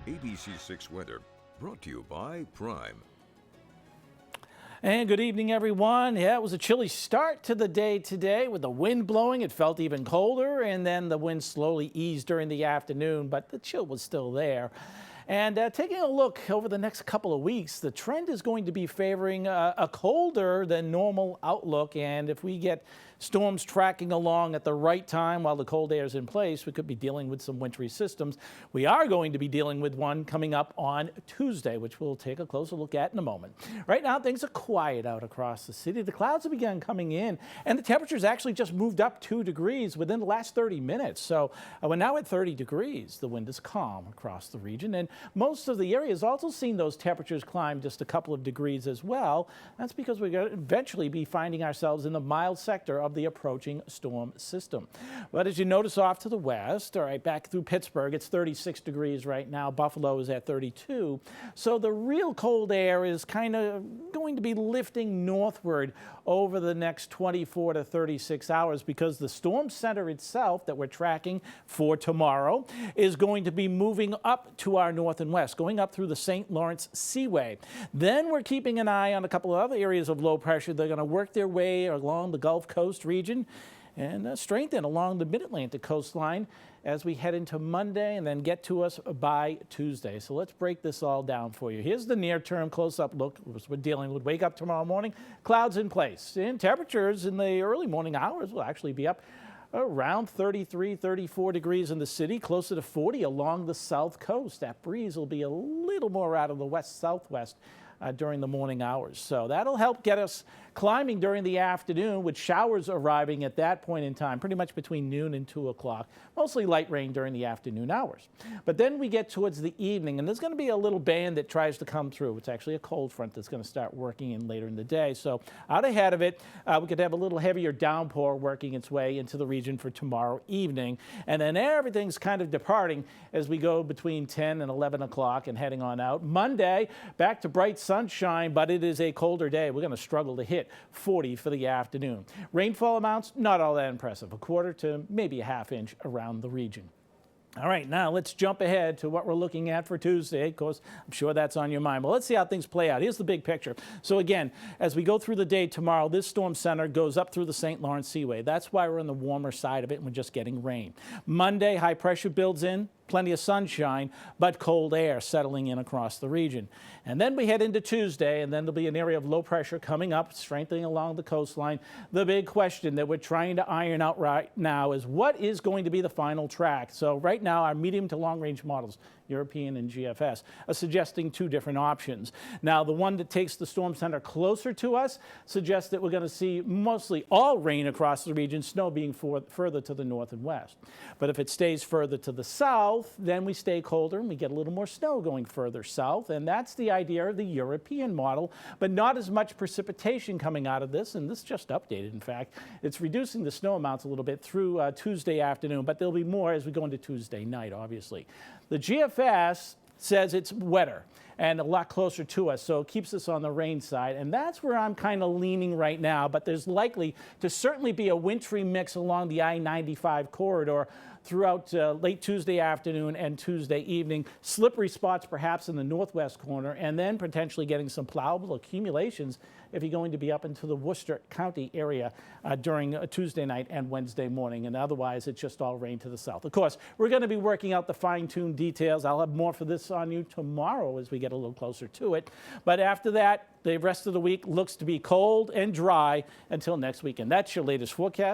ABC6 weather brought to you by Prime. And good evening, everyone. Yeah, it was a chilly start to the day today with the wind blowing. It felt even colder, and then the wind slowly eased during the afternoon, but the chill was still there. And taking a look over the next couple of weeks, the trend is going to be favoring a colder than normal outlook. And if we get storms tracking along at the right time while the cold air is in place, we could be dealing with some wintry systems. We are going to be dealing with one coming up on Tuesday, which we'll take a closer look at in a moment. Right now, things are quiet out across the city. The clouds have begun coming in, and the temperatures actually just moved up 2 degrees within the last 30 minutes. So we're now at 30 degrees. The wind is calm across the region, and most of the area has also seen those temperatures climb just a couple of degrees as well. That's because we're going to eventually be finding ourselves in the mild sector of the approaching storm system. But as you notice off to the west, all right, back through Pittsburgh, it's 36 degrees right now. Buffalo is at 32. So the real cold air is kind of going to be lifting northward over the next 24 to 36 hours because the storm center itself that we're tracking for tomorrow is going to be moving up to our north and west, going up through the St. Lawrence Seaway. Then we're keeping an eye on a couple of other areas of low pressure. They're going to work their way along the Gulf Coast region and strengthen along the mid-Atlantic coastline as we head into Monday and then get to us by Tuesday. So let's break this all down for you. Here's the near-term close-up look we're dealing with. Wake up tomorrow morning, clouds in place, and temperatures in the early morning hours will actually be up around 33, 34 degrees in the city, closer to 40 along the south coast. That breeze will be a little more out of the west-southwest during the morning hours. So that'll help get us climbing during the afternoon with showers arriving at that point in time, pretty much between noon and 2 o'clock. Mostly light rain during the afternoon hours. But then we get towards the evening, and there's going to be a little band that tries to come through. It's actually a cold front that's going to start working in later in the day. So out ahead of it, we could have a little heavier downpour working its way into the region for tomorrow evening. And then everything's kind of departing as we go between 10 and 11 o'clock and heading on out. Monday, back to bright sunshine, but it is a colder day. We're going to struggle to hit 40 for the afternoon. Rainfall amounts, not all that impressive. A quarter to maybe a half inch around the region. All right, now let's jump ahead to what we're looking at for Tuesday. Of course, I'm sure that's on your mind. But let's see how things play out. Here's the big picture. So again, as we go through the day tomorrow, this storm center goes up through the St. Lawrence Seaway. That's why we're on the warmer side of it and we're just getting rain. Monday, high pressure builds in. Plenty of sunshine, but cold air settling in across the region. And then we head into Tuesday, and then there'll be an area of low pressure coming up, strengthening along the coastline. The big question that we're trying to iron out right now is what is going to be the final track? So right now, our medium to long range models, European and GFS, are suggesting two different options. Now, the one that takes the storm center closer to us suggests that we're going to see mostly all rain across the region, snow being further to the north and west. But if it stays further to the south, then we stay colder and we get a little more snow going further south. And that's the idea of the European model, but not as much precipitation coming out of this. And this just updated, in fact. It's reducing the snow amounts a little bit through Tuesday afternoon, but there'll be more as we go into Tuesday night, obviously. The GFS says it's wetter and a lot closer to us, so it keeps us on the rain side, and that's where I'm kind of leaning right now. But there's likely to certainly be a wintry mix along the I-95 corridor throughout late Tuesday afternoon and Tuesday evening. Slippery spots perhaps in the northwest corner, and then potentially getting some plowable accumulations if you're going to be up into the Worcester County area during Tuesday night and Wednesday morning. And otherwise, it's just all rain to the south. Of course, we're going to be working out the fine-tuned details. I'll have more for this on you tomorrow as we get a little closer to it. But after that, the rest of the week looks to be cold and dry until next weekend. That's your latest forecast.